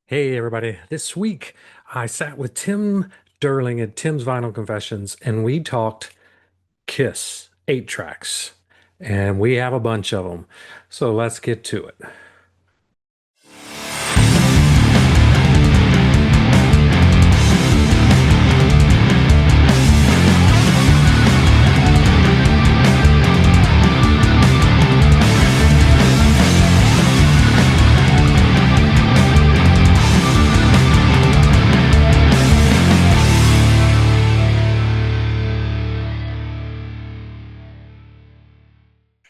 Hey, everybody. This week I sat with Tim Durling at Tim's Vinyl Confessions and we talked Kiss 8 tracks. And we have a bunch of them. So let's get to it.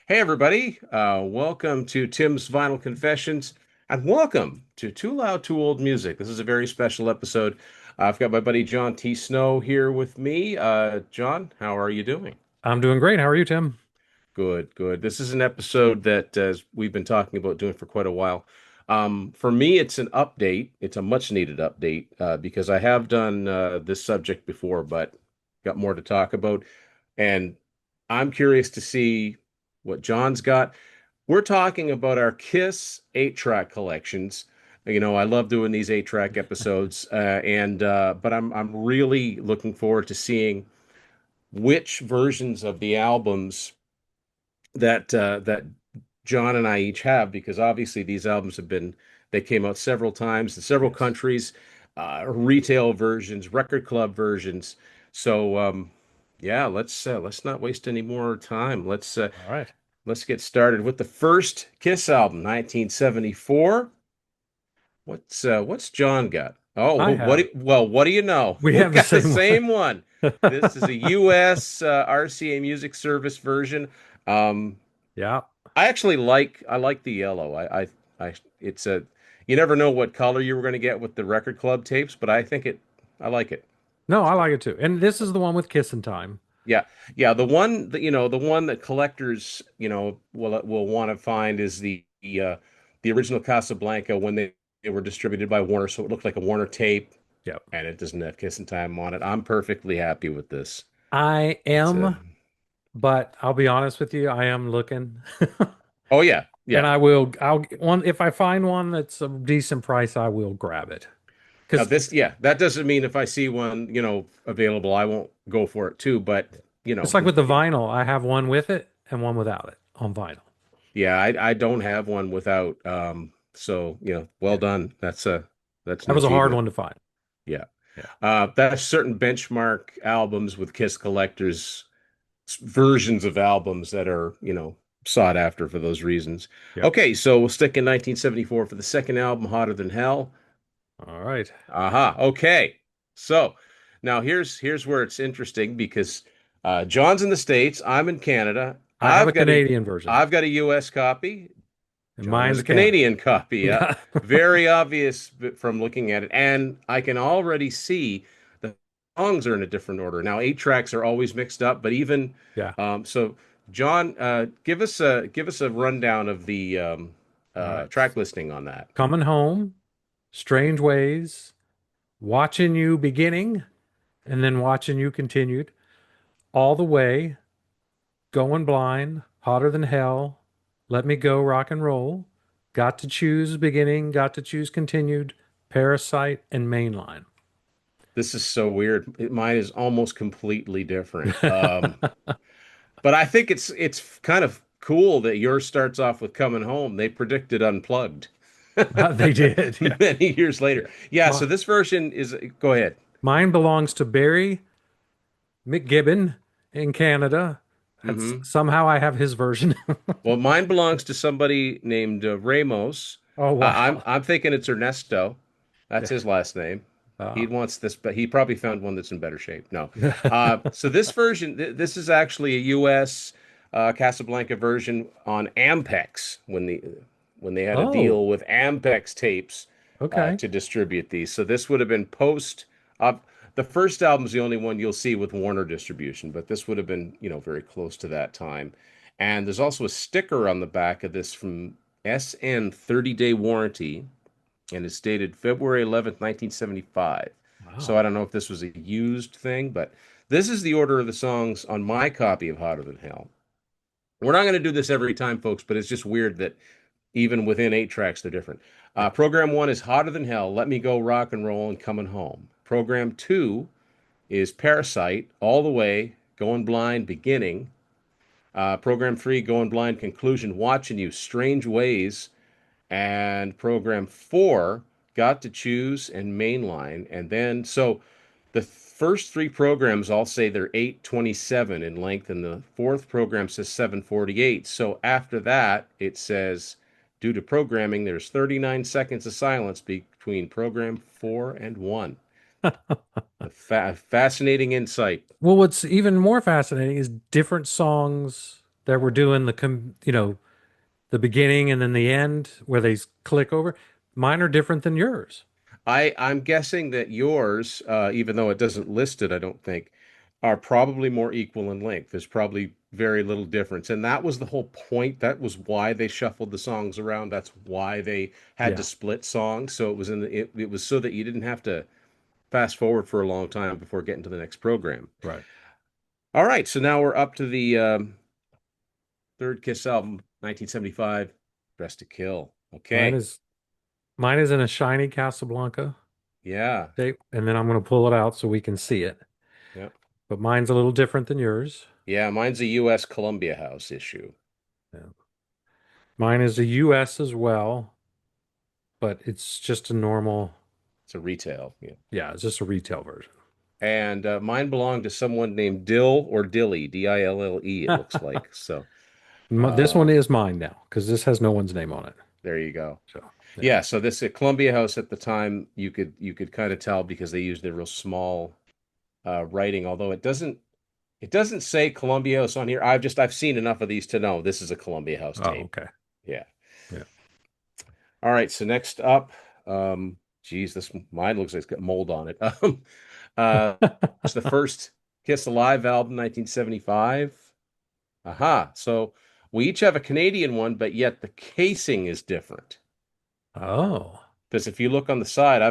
Hey, everybody. Welcome to Tim's Vinyl Confessions, and welcome to Too Loud, Too Old Music. This is a very special episode. I've got my buddy John T. Snow here with me. John, how are you doing? I'm doing great. How are you, Tim? Good, good. This is an episode that we've been talking about doing for quite a while. For me, it's an update. It's a much needed update because I have done this subject before, but got more to talk about. And I'm curious to see what John's got. We're talking about our Kiss 8-track collections. You know, I love doing these 8-track episodes, and but I'm really looking forward to seeing which versions of the albums that John and I each have, because obviously these albums they came out several times in several Yes. countries, retail versions, record club versions. So yeah, let's not waste any more time. All right. Let's get started with the first Kiss album, 1974. What's John got? Oh, I have. what do you know? We We have the got the same one. same one. This is a US RCA Music Service version. Um, Yeah. I like the yellow. I it's a you never know what color you were going to get with the record club tapes, but I like it. No, I So like it too. And this is the one with Kissin' Time. yeah, yeah. The one that the one that collectors will want to find is the original Casablanca when they were distributed by Warner, so it looked like a Warner tape, Yep. and it doesn't have Kissing Time on it. I'm perfectly happy with this. I It's am, but I'll be honest with you, I am looking. oh yeah, And yeah. I'll one if I find one that's a decent price, I will grab it. Now Because this, yeah, that doesn't mean if I see one, available, I won't go for it too. But it's like with the vinyl, I have one with it and one without it on vinyl. yeah, I don't have one without. So well Yeah. done. That's That an was a hard achievement. one to find. Yeah. Yeah. That's certain benchmark albums with Kiss collectors versions of albums that are, sought after for those reasons. Yep. Okay, so we'll stick in 1974 for the second album, Hotter Than Hell. All right. Aha. Okay. So now here's where it's interesting because John's in the States, I'm in Canada. I have a Canadian version. I've got a US copy. And John has mine's a Canada. Canadian copy. Yeah. Yeah. Very obvious from looking at it. And I can already see the songs are in a different order. Now, 8 tracks are always mixed up, but even Yeah. so, John, give us a rundown of the All right. track listing on that. Coming home, Strange Ways, Watching You Beginning, and then Watching You Continued, All the Way, Going Blind, Hotter Than Hell, Let Me Go, Rock and Roll, Got to Choose Beginning, Got to Choose Continued, Parasite, and Mainline. This is so weird. Mine is almost completely different. But I think it's kind of cool that yours starts off with Coming Home. They predicted Unplugged They did. Yeah. many years later. Yeah. Yeah, so My, this version is go ahead. mine belongs to Barry McGibbon in Canada. That's Hmm. somehow I have his version. Well, mine belongs to somebody named Ramos. Oh I'm wow. I'm thinking it's Ernesto. That's Yeah. his last name. He Uh, wants this, but he probably found one that's in better shape. No. So this version, this is actually a U.S. Casablanca version on Ampex when they had a oh, deal with Ampex tapes okay. to distribute these. So this would have been post. Uh, the first album's the only one you'll see with Warner distribution, but this would have been, very close to that time. And there's also a sticker on the back of this from SN 30-day warranty, and it's dated February 11th, 1975. So Wow. I don't know if this was a used thing, but this is the order of the songs on my copy of Hotter Than Hell. We're not going to do this every time, folks, but it's just weird that Even within 8 tracks, they're different. Yeah. Program one is Hotter Than Hell, Let Me Go Rock and Roll and Coming Home. Program two is Parasite, All the Way, Going Blind, Beginning. Program three, Going Blind, Conclusion, Watching You, Strange Ways. And program four, Got to Choose and Mainline. And then, so the first three programs all say they're 827 in length, and the fourth program says 748. So after that, it says, due to programming, there's 39 seconds of silence between program four and one. A fascinating insight. Well, what's even more fascinating is different songs that were doing the beginning and then the end where they click over. Mine are different than yours. I'm guessing that yours, even though it doesn't list it, I don't think, are probably more equal in length. There's probably very little difference. And that was the whole point. That was why they shuffled the songs around. That's why they had to Yeah, split songs. So it was so that you didn't have to fast forward for a long time before getting to the next program. right. All right, so now we're up to the third Kiss album, 1975, Dress to Kill. Mine Okay. is mine is in a shiny Casablanca Yeah. shape, and then I'm going to pull it out so we can see it. Yeah. But mine's a little different than yours. Yeah, mine's a U.S. Columbia House issue. Yeah. Mine is a US as well, but it's just a normal, It's a retail. Yeah. yeah, it's just a retail version. And mine belonged to someone named Dill or Dilly, Dille, it looks like. So This one uh, is mine now because this has no one's name on it. there you go. So, yeah. Yeah, so this at Columbia House at the time, you could kind of tell because they used a real small writing, although it doesn't say Columbia House on here. I've seen enough of these to know this is a Columbia House Oh, tape. okay. Yeah. Yeah. All right, so next up, geez, this mine looks like it's got mold on it. Uh, it's the first Kiss Alive album, 1975. Aha. So we each have a Canadian one, but yet the casing is different. Oh, Because if you look on the side,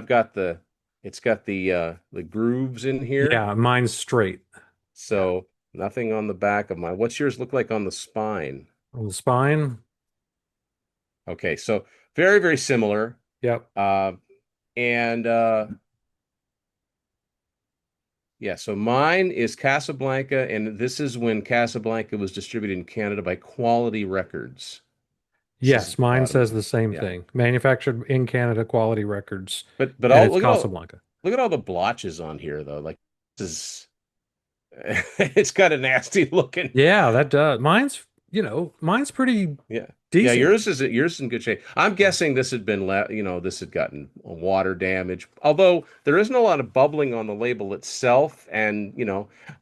it's got the grooves in here. yeah, mine's straight. Yeah. So nothing on the back of mine. What's yours look like on the spine? On the spine. Okay, so very, very similar. Yep. Uh, and Yeah, so mine is Casablanca, and this is when Casablanca was distributed in Canada by Quality Records. Says at Yes, the mine bottom says here. the same Yeah. thing. Manufactured in Canada, quality records, But and all it's Casablanca. look at all the blotches on here though. Like this is it's kind of nasty looking. Yeah, that does. Mine's pretty Yeah. Yeah, decent. yours is in good shape. I'm Yeah. guessing this had been this had gotten water damage. Although there isn't a lot of bubbling on the label itself, and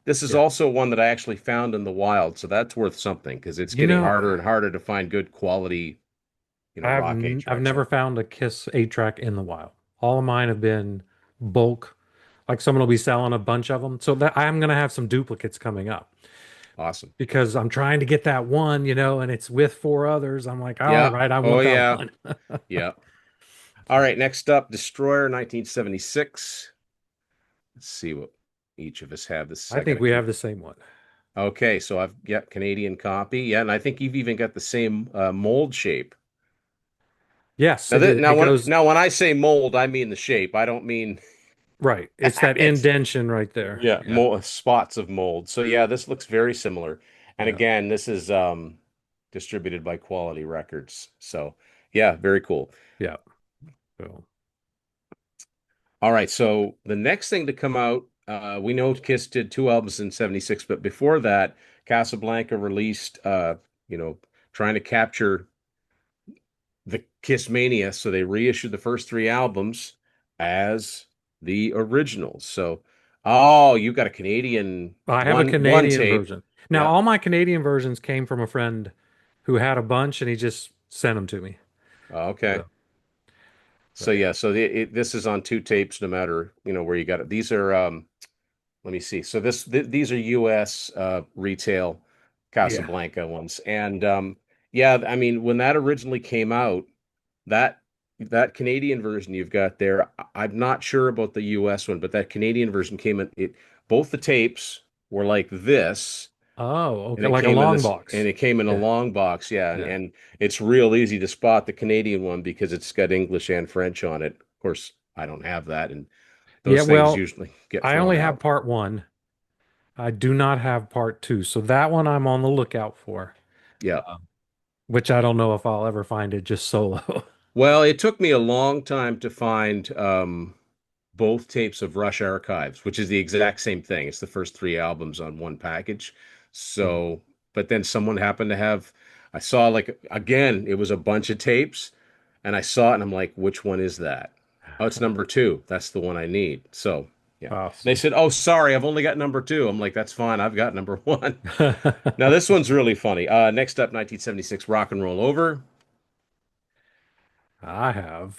this is Yeah. also one that I actually found in the wild, so that's worth something because it's You getting know, harder and harder to find good quality, rock eight I've tracks never now. found a Kiss 8-track in the wild. All of mine have been bulk. Like someone will be selling a bunch of them. So that I'm gonna have some duplicates coming up Awesome. because I'm trying to get that one, and it's with four others. I'm like, all Yeah. right, I Oh want that yeah. one. Yeah. All right, next up, Destroyer 1976. Let's see what each of us have. This I I got think to we have keep. the same one. Okay, so I've got Canadian copy. Yeah, and I think you've even got the same mold shape. Yes, Now it that is. now It when goes now when I say mold, I mean the shape. I don't mean right. It's that it's indention right there. yeah, Yeah. spots of mold. So yeah, this looks very similar. And Yeah. again, this is distributed by Quality Records. So yeah, very cool. Yeah. So All right, so the next thing to come out, we know Kiss did two albums in 76, but before that, Casablanca released you know, trying to capture the Kiss Mania, so they reissued the first three albums as the originals. So, oh, you got a Canadian I have a one Canadian tape. version. Now, Yeah. all my Canadian versions came from a friend who had a bunch and he just sent them to me. Okay. So, So so yeah, so this is on two tapes, no matter where you got it. These are let me see. So these are U.S. Retail yeah. Casablanca ones, and yeah, I mean when that originally came out, that that Canadian version you've got there, I'm not sure about the U.S. one, but that Canadian version came in. Both the tapes were like this, Oh, And okay. Like a long box. it came in a Yeah. long box, yeah, Yeah. and it's real easy to spot the Canadian one because it's got English and French on it. Of course, I don't have that, and Yeah. those things Well, usually get I thrown only have out. part one. I do not have part two. So that one I'm on the lookout for, Yeah. uh, which I don't know if I'll ever find it just solo. Well, it took me a long time to find both tapes of Rush Archives, which is the exact same thing. It's the first three albums on one package. Hmm. So, but then someone happened to have, I saw like, again, it was a bunch of tapes, and I saw it and I'm like, which one is that? Oh, it's number two. That's the one I need. So, yeah. They Awesome. said, oh, sorry, I've only got number two. I'm like, that's fine. I've got number one. Now, this one's really funny. Next up, 1976, Rock and Roll Over. I have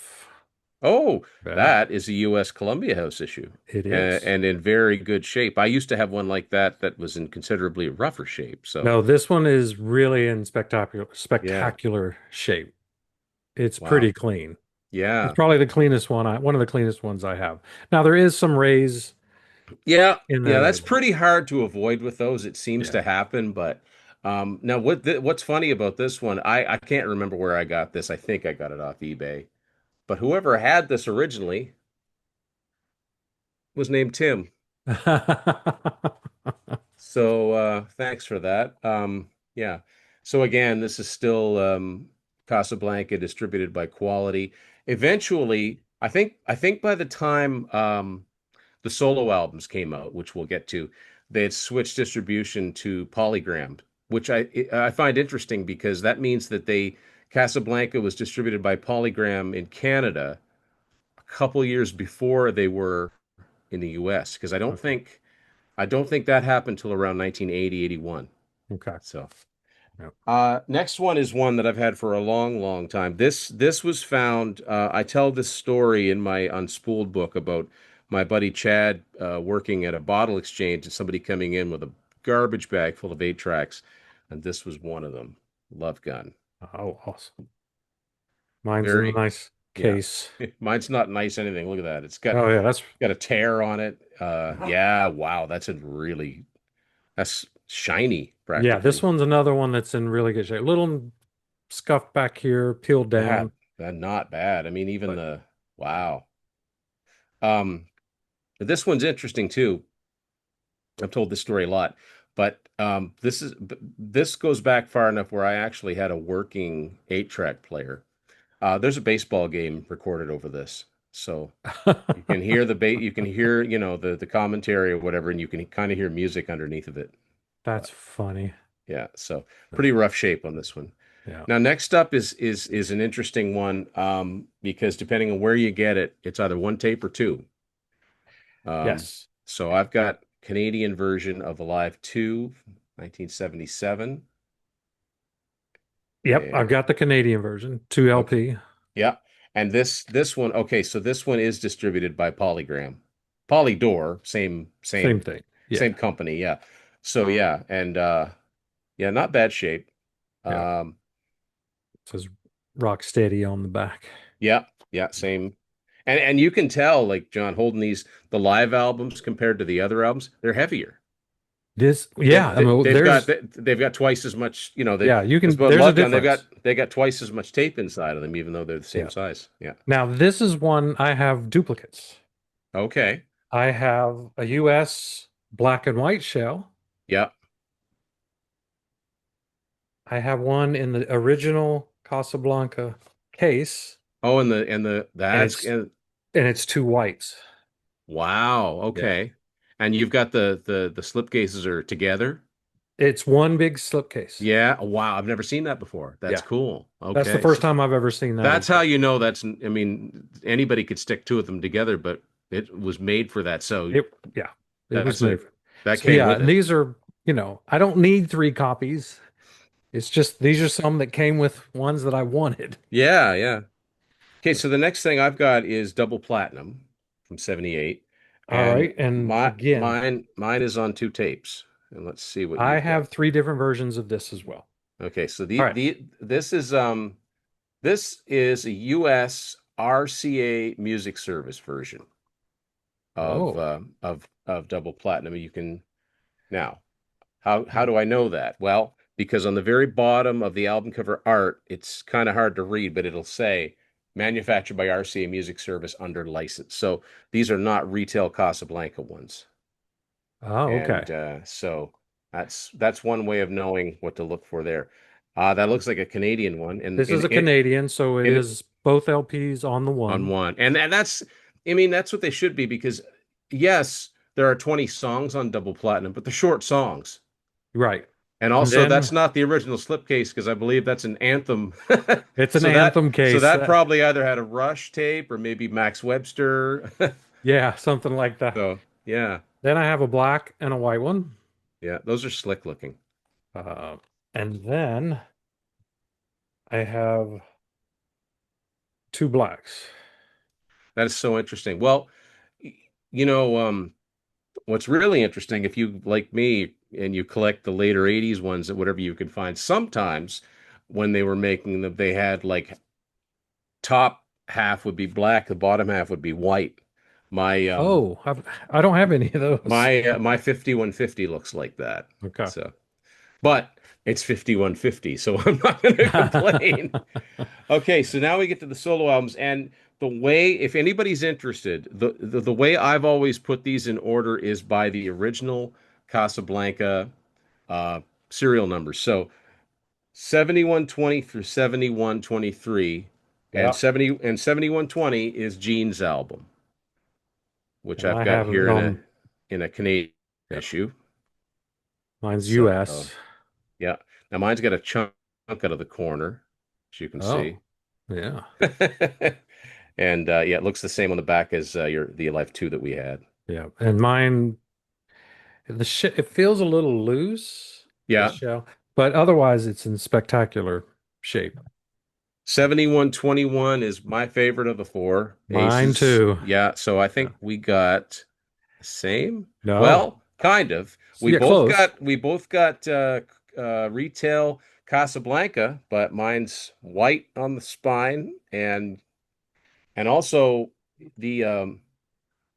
Oh, that. that is a U.S. Columbia House issue, It is. and in very good shape. I used to have one like that that was in considerably rougher shape. So, No, this one is really in yeah, spectacular shape. It's wow, pretty clean. It's yeah, probably the cleanest one of the cleanest ones I have. Now there is some rays yeah, in yeah. that That's edge. pretty hard to avoid with those. It seems Yeah. to happen, but now what's funny about this one? I can't remember where I got this. I think I got it off eBay, but whoever had this originally was named Tim. So thanks for that. Yeah. So again, this is still Casablanca distributed by Quality. Eventually, I think by the time the solo albums came out, which we'll get to, they had switched distribution to Polygram, which I find interesting because that means that they Casablanca was distributed by Polygram in Canada a couple years before they were in the US because Okay. I don't think that happened till around 1980, 81. Okay. So, Yep. next one is one that I've had for a long, long time. This was found. I tell this story in my Unspooled book about my buddy Chad working at a bottle exchange and somebody coming in with a garbage bag full of eight tracks, and this was one of them. Love Gun. Oh, awesome. Mine's in a Very, nice yeah. case. Mine's not nice anything. Look at that. Oh yeah, that's Got a tear on it. Yeah. Wow. That's shiny yeah, this practically. one's another one that's in really good shape. Little scuff back here, peeled Bad, down, not bad. I mean, even but the wow. Um, this one's interesting too. I've told this story a lot, but this goes back far enough where I actually had a working eight-track player. There's a baseball game recorded over this, so you can hear you can hear, the commentary or whatever, and you can kind of hear music underneath of it. that's But funny. yeah, so Yeah. pretty rough shape on this one. Yeah. Now, next up is an interesting one because depending on where you get it, it's either one tape or two. Um, Yes. so I've got Canadian version of Alive 2, 1977, Yep, I've and got the Canadian version, 2 okay, LP. yeah, and this one, okay, so this one is distributed by Polygram, Polydor, Same thing. same Yeah. company, yeah. So yeah, and yeah, not bad shape. Yeah. It Um, says Rock Steady on the back. Yeah, yeah, same. And you can tell, like John, holding the live albums compared to the other albums, they're heavier. This, yeah, I mean, there's, They've got twice as much, yeah, you as can, about there's a Love Gun, difference. they got twice as much tape inside of them, even though they're the same Yeah. size. Yeah. Now, this is one I have duplicates. Okay. I have a US black and white shell. Yeah. I have one in the original Casablanca case, Oh, and the and that's and it's two whites. wow. Yeah. Okay. And you've got the slip cases are together. It's one big slipcase. Yeah. Wow. I've never seen that before. That's Yeah. cool. That's the Okay. first time I've ever seen that That's as how well. you know that's, I mean, anybody could stick two of them together, but it was made for that. So Yeah, it was that's made a, for. that So came yeah, with and it. these are, I don't need three copies. It's just these are some that came with ones that I wanted. Yeah, yeah. Okay, so the next thing I've got is double platinum from 78. All And right, and again, mine is on two tapes. And let's see what I you've got. have three different versions of this as well. Okay, so All right. this is a US RCA music service version Oh, of double platinum. You can now. How do I know that? Well, because on the very bottom of the album cover art, it's kind of hard to read, but it'll say manufactured by RCA Music Service under license. So these are not retail Casablanca ones. Oh, okay. And so that's one way of knowing what to look for there. That looks like a Canadian one, and This is a it Canadian, so it it is both LPs on the on one. one, and that's I mean that's what they should be because yes, there are 20 songs on double platinum, but they're short songs. Right. And And also, then that's not the original slipcase because I believe that's an Anthem. it's an So that Anthem so case. that probably either had a Rush tape or maybe Max Webster. Yeah, something like that. So yeah, Then I have a black and a white one. yeah, those are slick looking. Uh, and then I have two blacks. That is so interesting. Well, you know, what's really interesting if you like me and you collect the later 80s ones that whatever you can find, sometimes when they were making them, they had like top half would be black, the bottom half would be white. My Oh, I don't have any of those. my 5150 looks like that. Okay. So, but it's 5150, so I'm not going to complain. Okay, so now we get to the solo albums and the way if anybody's interested, the way I've always put these in order is by the original Casablanca uh serial numbers. So 7120 through 7123 and Yeah. 7120 is Gene's album, which And I've I got have it here on, in a Canadian yeah, issue. mine's So, US. yeah. Now mine's got a chunk out of the corner, as you can Oh, see. yeah. And yeah, it looks the same on the back as your the Alive 2 that we had. Yeah. And mine, it feels a little loose, the Yeah. shell, but otherwise it's in spectacular shape. 7121 is my favorite of the four Mine aces. too. Yeah, so I Yeah. think we got the same. No. Well, kind of. Yeah, close. We both got retail Casablanca, but mine's white on the spine and also the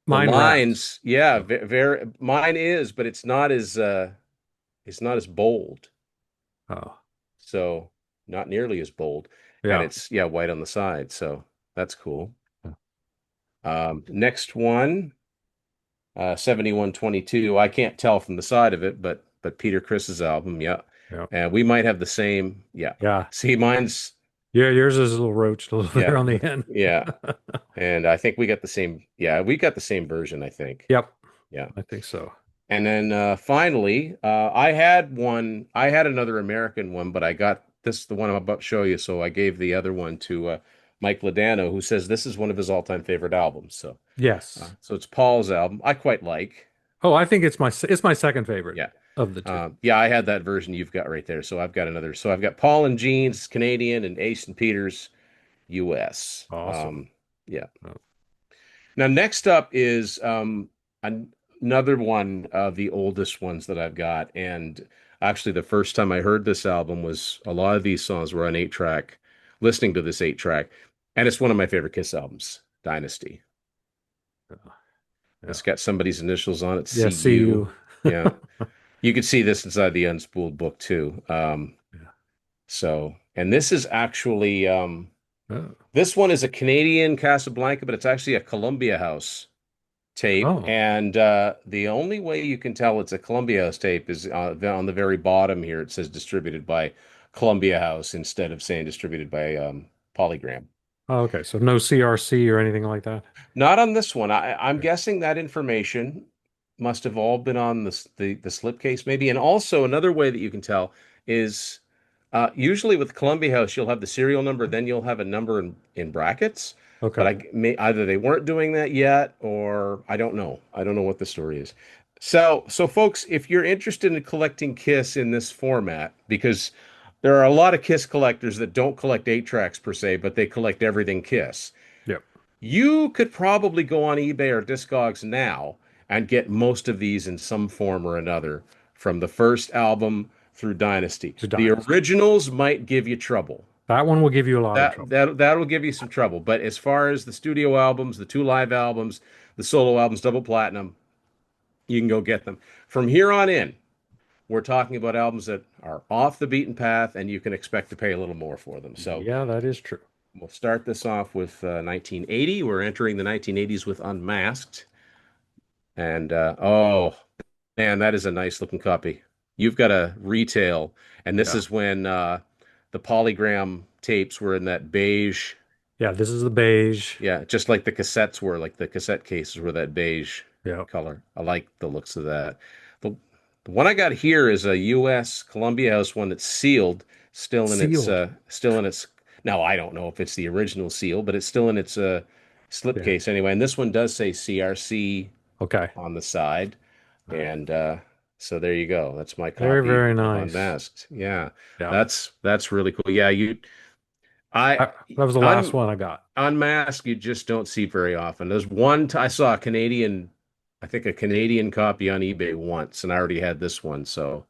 Mine wraps. lines, yeah, Oh, very mine is, but it's not as bold. oh, So not nearly as bold. And yeah. it's yeah, white on the side. So that's cool. Yeah. Next one, 7122. I can't tell from the side of it, but Peter Chris's album, yeah. Yeah. And we might have the same, yeah. Yeah. See, mine's Yeah, yours is a little roached a little yeah, there on the end. yeah. And I think we got the same, yeah, we got the same version, I think. Yep, Yeah. I think so. And then finally, I had another American one, but I got this, the one I'm about to show you. So I gave the other one to Mike Ladano, who says this is one of his all-time favorite albums. So, Yes. so it's Paul's album. I quite like. Oh, I think it's my second favorite Yeah. of the two. Yeah, I had that version you've got right there. So I've got another. So I've got Paul and Gene's Canadian and Ace and Peters US. Awesome. Yeah. Oh, Now, next up is another one of the oldest ones that I've got. And actually, the first time I heard this album was a lot of these songs were on 8 track, listening to this 8 track. And it's one of my favorite Kiss albums, Dynasty. yeah. It's Yeah. got somebody's initials on it, Yeah, see CU. you. Yeah. You could see this inside the Unspooled book too. Yeah. So, and this is actually, Oh. this one is a Canadian Casablanca, but it's actually a Columbia House tape, Oh. and the only way you can tell it's a Columbia House tape is on the very bottom here. It says distributed by Columbia House instead of saying distributed by Polygram. Oh, okay. So no CRC or anything like that. Not on this one. I'm Okay. guessing that information must have all been on the slipcase, maybe. And also another way that you can tell is usually with Columbia House, you'll have the serial number, then you'll have a number in brackets. But Okay. either they weren't doing that yet, or I don't know. I don't know what the story is. So folks, if you're interested in collecting Kiss in this format, because there are a lot of Kiss collectors that don't collect 8 tracks per se, but they collect everything Kiss. Yep. You could probably go on eBay or Discogs now and get most of these in some form or another from the first album through Dynasty. To The Dynasty. originals might give you trouble. That one will give you a lot of trouble. That'll give you some trouble. But as far as the studio albums, the 2 live albums, the solo albums, double platinum, you can go get them. From here on in, we're talking about albums that are off the beaten path, and you can expect to pay a little more for them. So Yeah, that is true. we'll start this off with 1980. We're entering the 1980s with Unmasked. And oh man, that is a nice looking copy. You've got a retail, and this Yeah. is when the polygram tapes were in that beige. Yeah, this is the beige. Yeah, just like the cassettes were, like the cassette cases were that beige Yeah. color. I like the looks of that. The, the one I got here is a U.S. Columbia House one that's sealed, Sealed. still in its. Now I don't know if it's the original seal, but it's still in its Yeah. slipcase anyway. And this one does say CRC Okay. on the side, All right. and so there you go. That's my Very, copy very of nice. Unmasked. Yeah, Yeah. that's really cool. Yeah, I That was the last un one I got. Unmasked, you just don't see very often. There's I saw a Canadian, I think a Canadian copy on eBay once, and I already had this one, so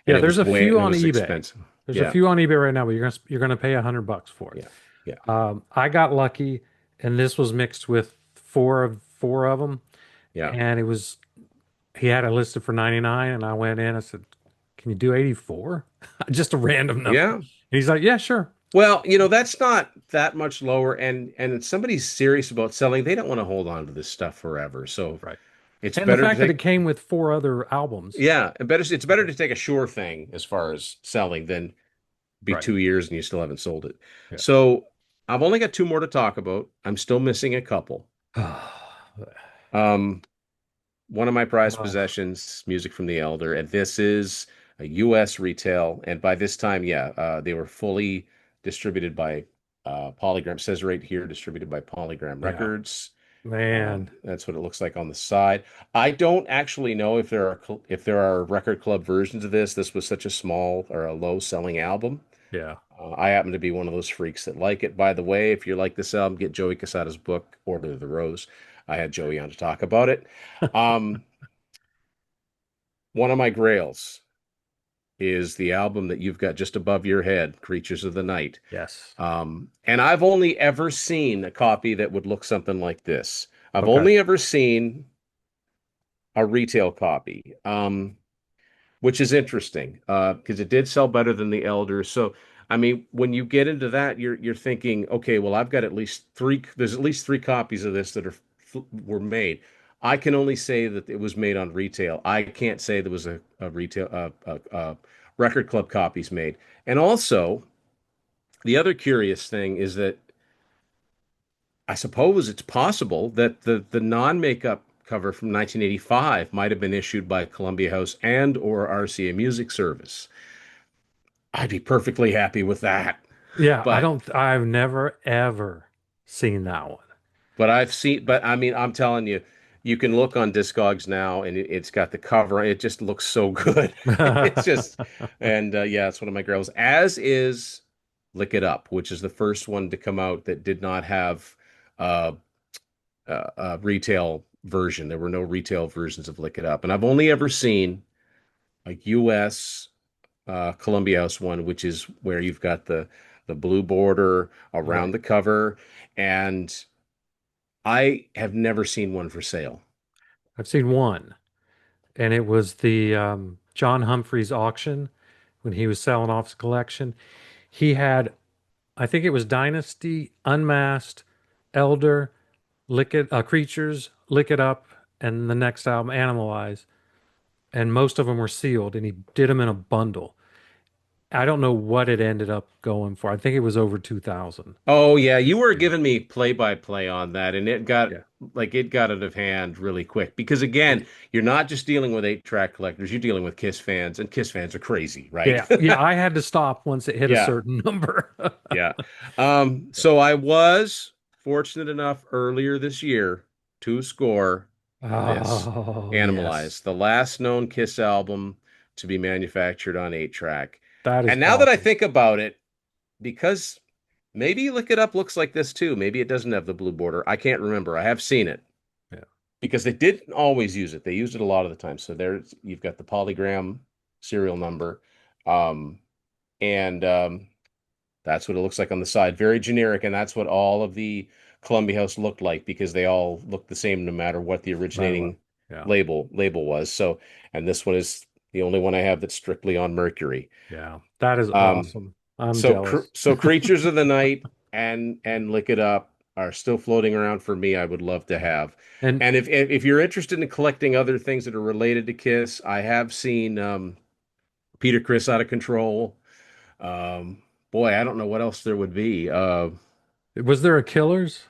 and Yeah, there's a few it on was eBay. expensive. There's a Yeah, few on eBay right now, but you're gonna pay $100 for it. yeah, yeah, I got lucky, and this was mixed with four of them, yeah, and he had it listed for 99, and I went in. I said, "Can you do 84?" Just a random number. And yeah. he's like, "Yeah, sure." Well, that's not that much lower, and if somebody's serious about selling, they don't want to hold on to this stuff forever. So Right. it's And the better to fact that it take, came with four other albums. yeah, it's better to take a sure thing as far as selling than be Right. 2 years and you still haven't sold it. Yeah. So I've only got two more to talk about. I'm still missing a couple. Um, One of my prized Oh, possessions, music from the Elder, and this is a U.S. retail. And by this time, yeah, they were fully distributed by Polygram. It says right here, distributed by Polygram yeah, Records. man. That's what it looks like on the side. I don't actually know if there are record club versions of this. This was such a small or a low selling album. Yeah. I happen to be one of those freaks that like it. By the way, if you like this album, get Joey Casada's book, Order of the Rose. I had Joey on to talk about it. Um, One of my grails is the album that you've got just above your head, Creatures of the Night. Yes. And I've only ever seen a copy that would look something like this. I've Okay. only ever seen a retail copy, which is interesting because it did sell better than the Elder. So, I mean, when you get into that, you're thinking, okay, well, I've got at least three. There's at least three copies of this that were made. I can only say that it was made on retail. I can't say there was a retail record club copies made. And also, the other curious thing is that I suppose it's possible that the non-makeup cover from 1985 might have been issued by Columbia House and or RCA Music Service. I'd be perfectly happy with that. Yeah, But I've never ever seen that but I mean, I'm telling you, you can look on Discogs now and it's got the cover. It just looks so good. It's one. just, and yeah, it's one of my girls, as is Lick It Up, which is the first one to come out that did not have uh, a retail version. There were no retail versions of Lick It Up. And I've only ever seen a US Columbia House one, which is where you've got the blue border around Right. the cover. And I have never seen one for sale. I've seen one, and it was the John Humphrey's auction when he was selling off his collection. He had, I think it was Dynasty, Unmasked, Elder, Creatures, Lick It Up, and the next album, Animalize. And most of them were sealed, and he did them in a bundle. I don't know what it ended up going for. I think it was over 2,000. Oh yeah, you were giving me play by play on that, and Yeah. it got out of hand really quick. Because again, you're not just dealing with 8-track collectors, you're dealing with Kiss fans, and Kiss fans are crazy, right? Yeah. Yeah. I had to stop once it hit a Yeah, certain number. yeah. So I was fortunate enough earlier this year to score this Oh, yes. Animalize, the last known Kiss album to be manufactured on 8-track. That is And now that I awesome. think about it, because maybe Look It Up looks like this too. Maybe it doesn't have the blue border. I can't remember. I have seen it Yeah. because they didn't always use it. They used it a lot of the time. So there's you've got the polygram serial number. Um, and That's what it looks like on the side. Very generic, and that's what all of the Columbia House looked like because they all look the same no matter what the No matter what. originating Yeah. label was. So, and this one is the only one I have that's strictly on Mercury. Yeah, that is Um, awesome. I'm jealous. so Creatures of the Night and Lick It Up are still floating around for me. I would love to have. And And if you're interested in collecting other things that are related to Kiss, I have seen Peter Criss Out of Control. Um, Boy, I don't know what else there would be. was there a Killers?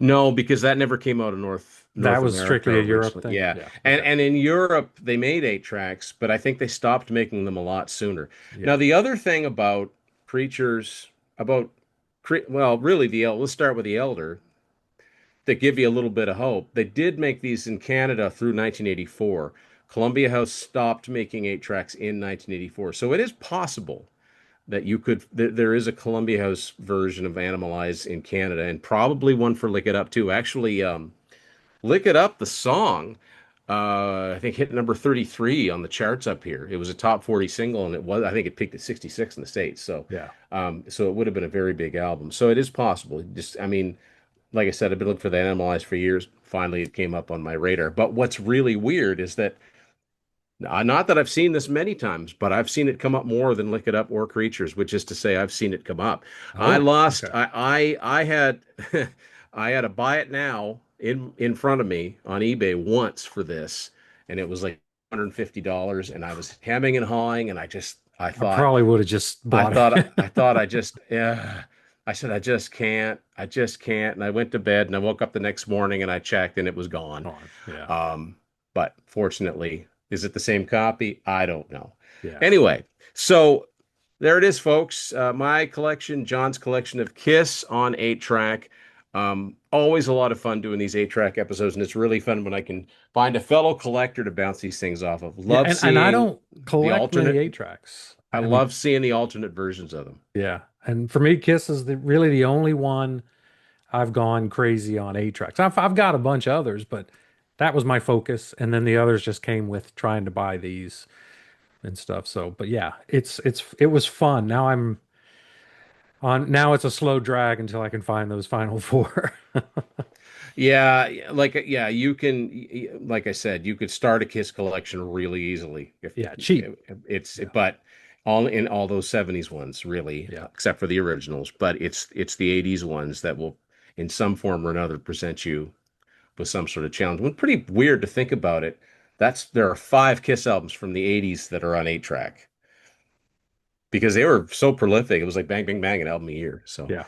No, because that never came out of That North was America strictly a Europe originally. thing. Yeah. Yeah. And Okay. and in Europe they made 8 tracks, but I think they stopped making them a lot sooner. Now Yeah. the other thing about Preachers about well, really let's start with the Elder that give you a little bit of hope. They did make these in Canada through 1984. Columbia House stopped making 8 tracks in 1984. So it is possible that there is a Columbia House version of Animalize in Canada and probably one for Lick It Up too. Actually, Lick It Up, the song, I think hit number 33 on the charts up here. It was a top 40 single, and I think it peaked at 66 in the States. Yeah. So it would have been a very big album. So it is possible. I mean, like I said, I've been looking for that Animalized for years. Finally, it came up on my radar. But what's really weird is that, not that I've seen this many times, but I've seen it come up more than Lick It Up or Creatures, which is to say I've seen it come up. I Oh, lost, okay. I had, I had to buy it now in front of me on eBay once for this, and it was like $150, and I was hemming and hawing, and I probably would have just bought it. I thought yeah. I said, I just can't. And I went to bed and I woke up the next morning and I checked and it was gone. On. Yeah. Um, but fortunately, is it the same copy? I don't know. Yeah. Anyway, so there it is, folks. My collection, John's collection of Kiss on 8 track. Always a lot of fun doing these 8 track episodes, and it's really fun when I can find a fellow collector to bounce these things off of. Yeah. Love And I seeing don't the collect many alternate. eight tracks. I I mean, love seeing the alternate versions of them. yeah. And for me, Kiss is really the only one I've gone crazy on eight tracks. I've got a bunch of others, but that was my focus. And then the others just came with trying to buy these and stuff. So, but yeah, it was fun. Now it's a slow drag until I can find those final four. Yeah, yeah, you can, like I said, you could start a Kiss collection really easily if Yeah, cheap. Yeah. but all those 70s ones really, Yeah. except for the originals, but it's the 80s ones that will in some form or another present you with some sort of challenge. Well, pretty weird to think about it. There are 5 Kiss albums from the 80s that are on 8 track because they were so prolific. It was like bang bang bang an album a year. Yeah.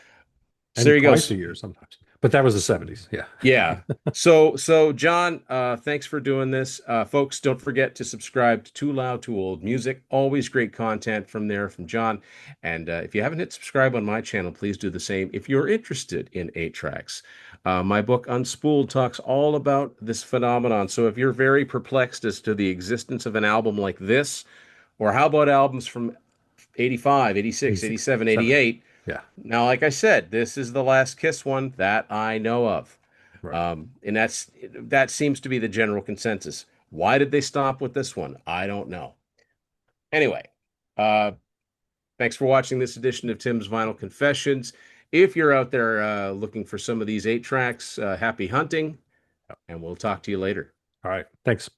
So there And you go. twice a year sometimes. But that was the 70s. Yeah. Yeah. So John, thanks for doing this. Folks, don't forget to subscribe to Too Loud, Too Old Music. Always great content from there from John. And if you haven't hit subscribe on my channel, please do the same if you're interested in 8 tracks. My book Unspooled talks all about this phenomenon. So if you're very perplexed as to the existence of an album like this, or how about albums from 85, 86, 86, 87, seven. 88? Yeah. Now, like I said, this is the last Kiss one that I know of. Right. And that seems to be the general consensus. Why did they stop with this one? I don't know. Anyway, uh, thanks for watching this edition of Tim's Vinyl Confessions. If you're out there looking for some of these 8 tracks, happy hunting, and we'll talk to you later. All right. Thanks.